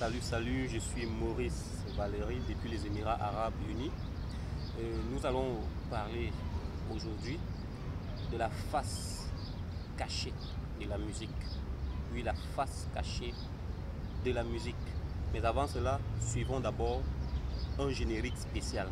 Salut, je suis Maurice Valéry depuis les Émirats Arabes Unis. Nous allons parler aujourd'hui de la face cachée de la musique. Oui, la face cachée de la musique. Mais avant cela, suivons d'abord un générique spécial.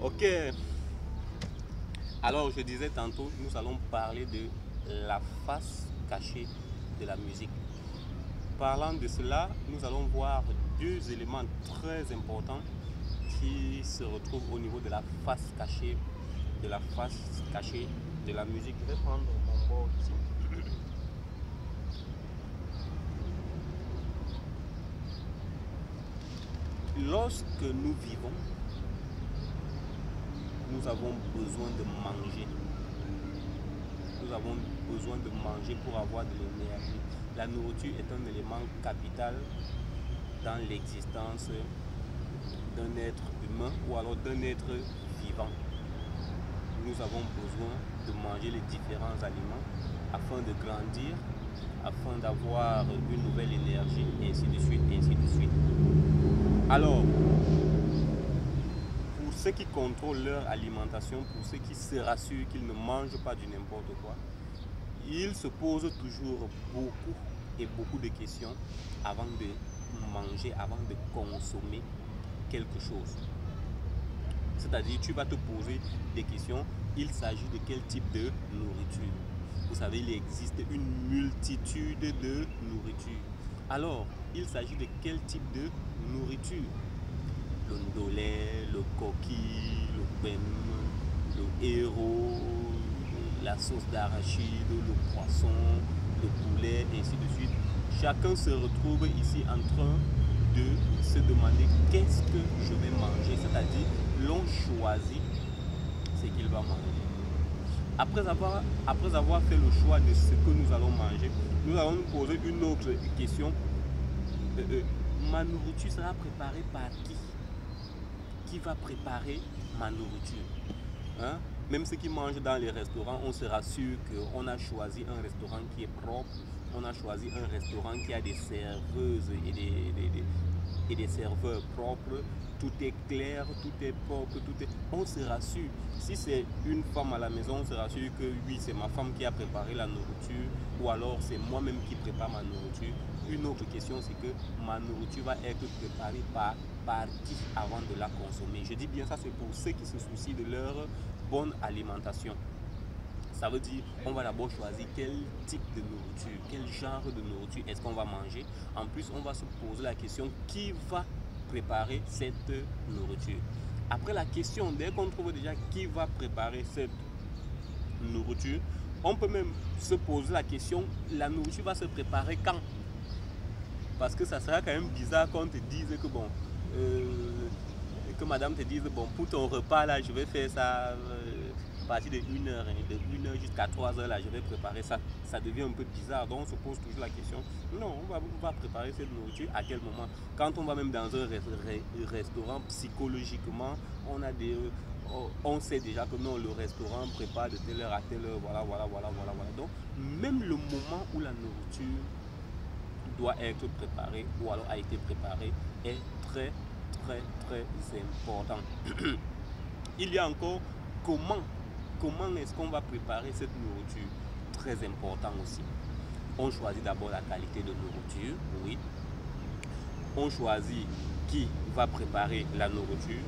Ok, alors je disais tantôt, nous allons parler de la face cachée de la musique. Parlant de cela, nous allons voir deux éléments très importants qui se retrouvent au niveau de la face cachée de la musique. Je vais prendre mon bord ici. Lorsque nous vivons, nous avons besoin de manger. Nous avons besoin de manger pour avoir de l'énergie. La nourriture est un élément capital dans l'existence d'un être humain ou alors d'un être vivant. Nous avons besoin de manger les différents aliments afin de grandir, afin d'avoir une nouvelle énergie, et ainsi de suite, et ainsi de suite. Alors, pour ceux qui contrôlent leur alimentation, pour ceux qui se rassurent qu'ils ne mangent pas du n'importe quoi, ils se posent toujours beaucoup de questions avant de manger, avant de consommer quelque chose. C'est-à-dire, tu vas te poser des questions, il s'agit de quel type de nourriture. Vous savez, il existe une multitude de nourritures. Alors, il s'agit de quel type de nourriture? Le ndolé, le coquille, le bem, le héros, la sauce d'arachide, le poisson, le poulet, ainsi de suite. Chacun se retrouve ici en train de se demander qu'est-ce que je vais manger. C'est-à-dire, l'on choisit ce qu'il va manger. Après avoir fait le choix de ce que nous allons manger, nous allons nous poser une autre question. Ma nourriture sera préparée par qui? Qui va préparer ma nourriture? Hein? Même ceux qui mangent dans les restaurants, on se rassure qu'on a choisi un restaurant qui est propre, on a choisi un restaurant qui a des serveuses et des serveurs propres, tout est clair, tout est propre, on se rassure. Si c'est une femme à la maison, on se rassure que oui, c'est ma femme qui a préparé la nourriture, ou alors c'est moi-même qui prépare ma nourriture. Une autre question, c'est que ma nourriture va être préparée par qui avant de la consommer. Je dis bien ça, c'est pour ceux qui se soucient de leur bonne alimentation. Ça veut dire on va d'abord choisir quel type de nourriture, quel genre de nourriture est-ce qu'on va manger. En plus, on va se poser la question qui va préparer cette nourriture. Après la question, dès qu'on trouve déjà qui va préparer cette nourriture, on peut même se poser la question, la nourriture va se préparer quand? Parce que ça sera quand même bizarre qu'on te dise que bon, que madame te dise bon, pour ton repas là, je vais faire ça à partir de 1h, de 1h jusqu'à 3h là, je vais préparer ça. Ça devient un peu bizarre, donc on se pose toujours la question, non, on va préparer cette nourriture à quel moment? Quand on va même dans un restaurant, psychologiquement, on sait déjà que non, le restaurant prépare de telle heure à telle heure, voilà. Donc, même le moment où la nourriture doit être préparée ou alors a été préparée est très important. Il y a encore comment est-ce qu'on va préparer cette nourriture, très important aussi. On choisit d'abord la qualité de nourriture, oui. On choisit qui va préparer la nourriture.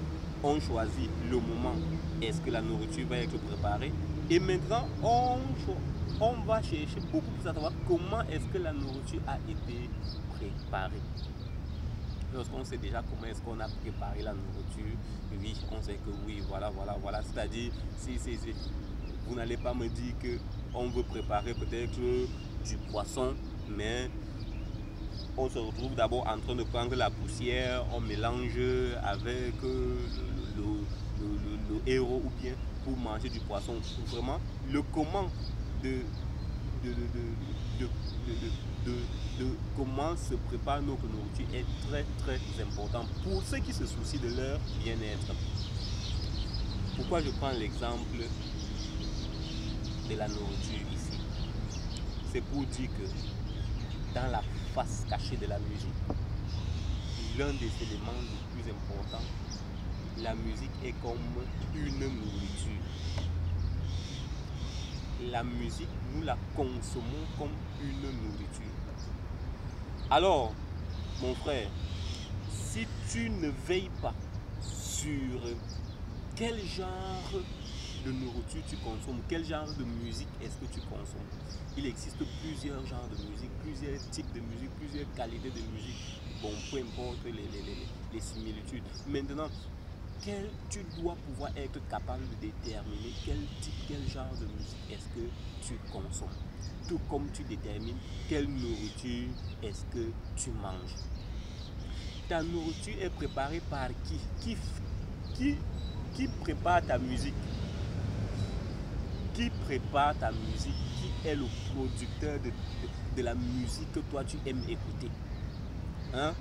On choisit le moment est-ce que la nourriture va être préparée. Et maintenant, on va chercher beaucoup plus à savoir comment est-ce que la nourriture a été préparée. Lorsqu'on sait déjà comment est-ce qu'on a préparé la nourriture, oui, on sait que oui, voilà. C'est-à-dire, vous n'allez pas me dire qu'on veut préparer peut-être du poisson, mais on se retrouve d'abord en train de prendre la poussière, on mélange avec le héros ou bien pour manger du poisson. Vraiment, le comment de, de, de, de, de comment se prépare notre nourriture est très très important pour ceux qui se soucient de leur bien-être. Pourquoi je prends l'exemple de la nourriture ici? C'est pour dire que dans la face cachée de la musique, l'un des éléments les plus importants, la musique est comme une nourriture. La musique, nous la consommons comme une nourriture. Alors, mon frère, si tu ne veilles pas sur quel genre de nourriture tu consommes, quel genre de musique est-ce que tu consommes, il existe plusieurs genres de musique, plusieurs types de musique, plusieurs qualités de musique. Bon, peu importe les similitudes. Maintenant, tu dois pouvoir être capable de déterminer quel type, quel genre de musique est-ce que tu consommes. Tout comme tu détermines quelle nourriture est-ce que tu manges. Ta nourriture est préparée par qui prépare ta musique? Qui prépare ta musique? Qui est le producteur de la musique que toi tu aimes écouter? Hein?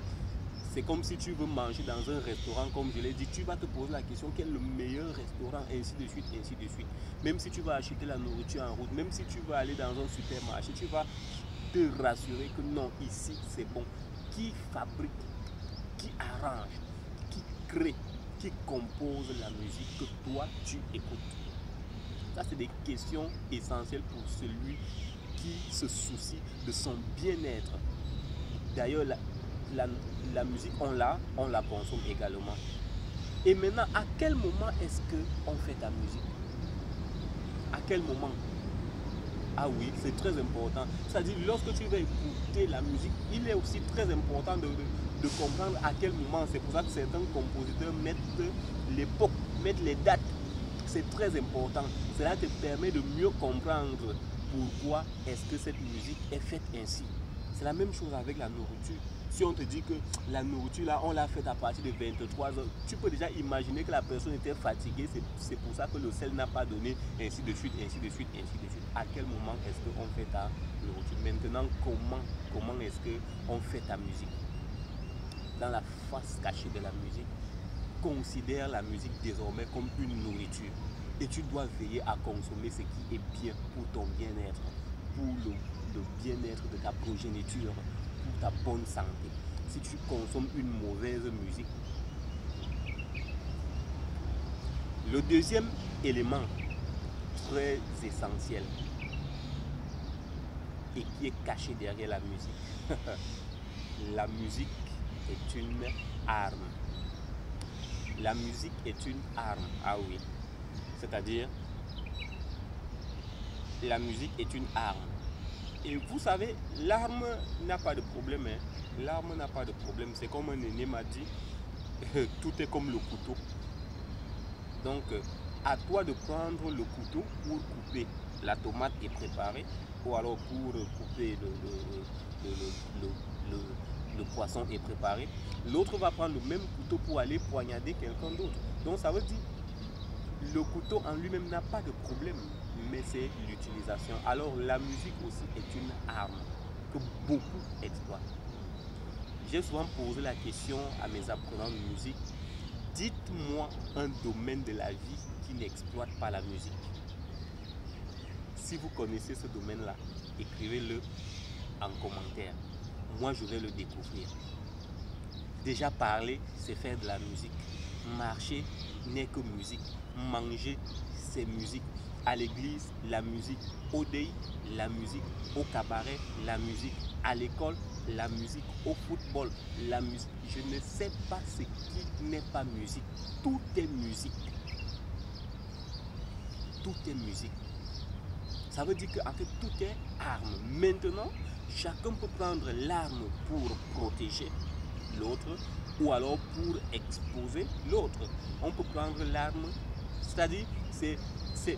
C'est comme si tu veux manger dans un restaurant, comme je l'ai dit, tu vas te poser la question quel est le meilleur restaurant, ainsi de suite, ainsi de suite. Même si tu vas acheter la nourriture en route, même si tu vas aller dans un supermarché, tu vas te rassurer que non, ici c'est bon. Qui fabrique, qui arrange, qui crée, qui compose la musique que toi tu écoutes? Ça, c'est des questions essentielles pour celui qui se soucie de son bien-être. D'ailleurs, la musique, on la consomme également. Et maintenant, à quel moment est-ce qu'on fait ta musique? À quel moment? Ah oui, c'est très important. C'est-à-dire, lorsque tu vas écouter la musique, il est aussi très important de comprendre à quel moment. C'est pour ça que certains compositeurs mettent l'époque, mettent les dates. C'est très important. Cela te permet de mieux comprendre pourquoi est-ce que cette musique est faite ainsi. C'est la même chose avec la nourriture. Si on te dit que la nourriture, là, on l'a faite à partir de 23 heures, tu peux déjà imaginer que la personne était fatiguée. C'est pour ça que le sel n'a pas donné, ainsi de suite, ainsi de suite, ainsi de suite. À quel moment est-ce qu'on fait ta nourriture? Maintenant, comment est-ce qu'on fait ta musique? Dans la face cachée de la musique, considère la musique désormais comme une nourriture. Et tu dois veiller à consommer ce qui est bien pour ton bien-être, pour le bien-être de ta progéniture, pour ta bonne santé. Si tu consommes une mauvaise musique. Le deuxième élément très essentiel et qui est caché derrière la musique. La musique est une arme. La musique est une arme. Ah oui. C'est-à-dire, la musique est une arme. Et vous savez, l'arme n'a pas de problème. Hein. L'arme n'a pas de problème. C'est comme un aîné m'a dit, tout est comme le couteau. Donc, à toi de prendre le couteau pour couper. La tomate est préparée, ou alors pour couper le poisson est préparé. L'autre va prendre le même couteau pour aller poignarder quelqu'un d'autre. Donc, ça veut dire le couteau en lui-même n'a pas de problème, mais c'est l'utilisation. Alors la musique aussi est une arme que beaucoup exploitent. J'ai souvent posé la question à mes apprenants de musique, dites-moi un domaine de la vie qui n'exploite pas la musique. Si vous connaissez ce domaine-là, écrivez-le en commentaire. Moi, je vais le découvrir. Déjà parler, c'est faire de la musique. Marcher n'est que musique. Manger, c'est musique. À l'église, la musique. Au deuil, la musique. Au cabaret, la musique. À l'école, la musique. Au football, la musique. Je ne sais pas ce qui n'est pas musique. Tout est musique. Tout est musique. Ça veut dire qu'en fait, tout est arme. Maintenant, chacun peut prendre l'arme pour protéger l'autre ou alors pour exposer l'autre. On peut prendre l'arme, c'est-à-dire c'est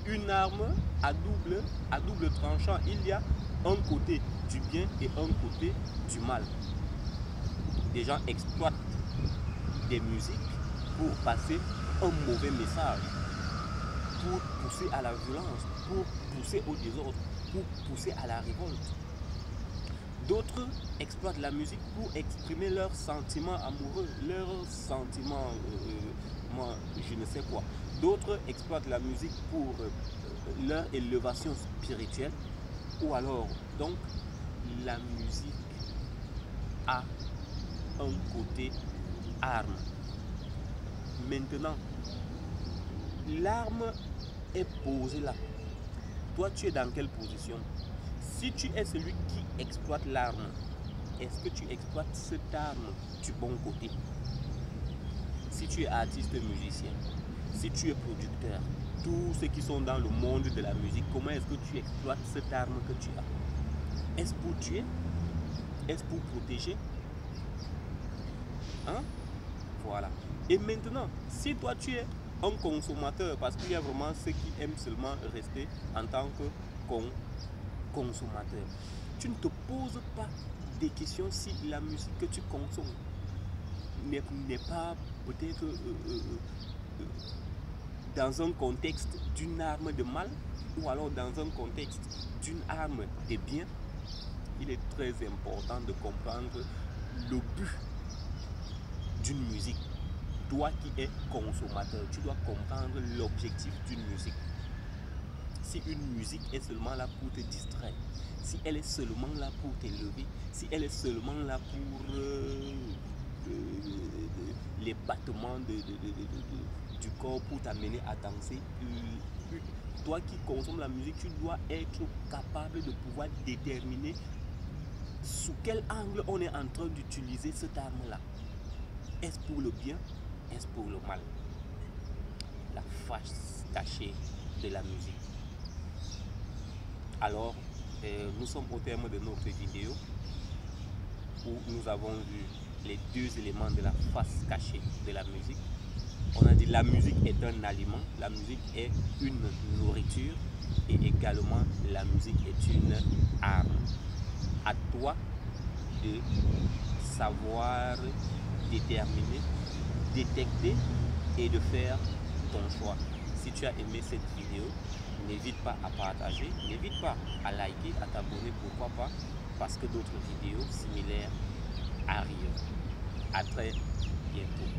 une arme à double tranchant. Il y a un côté du bien et un côté du mal. Des gens exploitent des musiques pour passer un mauvais message, pour pousser à la violence, pour pousser au désordre, pour pousser à la révolte. D'autres exploitent la musique pour exprimer leurs sentiments amoureux, leurs sentiments, je ne sais quoi. D'autres exploitent la musique pour leur élévation spirituelle. Ou alors, donc, la musique a un côté arme. Maintenant, l'arme est posée là. Toi, tu es dans quelle position? Si tu es celui qui exploite l'arme, est-ce que tu exploites cette arme du bon côté? Si tu es artiste musicien, si tu es producteur, tous ceux qui sont dans le monde de la musique, comment est-ce que tu exploites cette arme que tu as? Est-ce pour tuer? Est-ce pour protéger? Hein? Voilà. Et maintenant, si toi tu es un consommateur, parce qu'il y a vraiment ceux qui aiment seulement rester en tant que consommateur, tu ne te poses pas des questions si la musique que tu consommes n'est pas peut-être dans un contexte d'une arme de mal ou alors dans un contexte d'une arme de bien. Il est très important de comprendre le but d'une musique. Toi qui es consommateur, tu dois comprendre l'objectif d'une musique. Si une musique est seulement là pour te distraire, si elle est seulement là pour t'élever, si elle est seulement là pour les battements du corps pour t'amener à danser, toi qui consommes la musique, tu dois être capable de pouvoir déterminer sous quel angle on est en train d'utiliser cette arme-là. Est-ce pour le bien? Est-ce pour le mal? La face cachée de la musique. Alors, nous sommes au terme de notre vidéo où nous avons vu les deux éléments de la face cachée de la musique. On a dit la musique est un aliment, la musique est une nourriture et également la musique est une arme. À toi de savoir déterminer, détecter et de faire ton choix. Si tu as aimé cette vidéo, n'hésite pas à partager, n'hésite pas à liker, à t'abonner, pourquoi pas, parce que d'autres vidéos similaires arrivent. À très bientôt.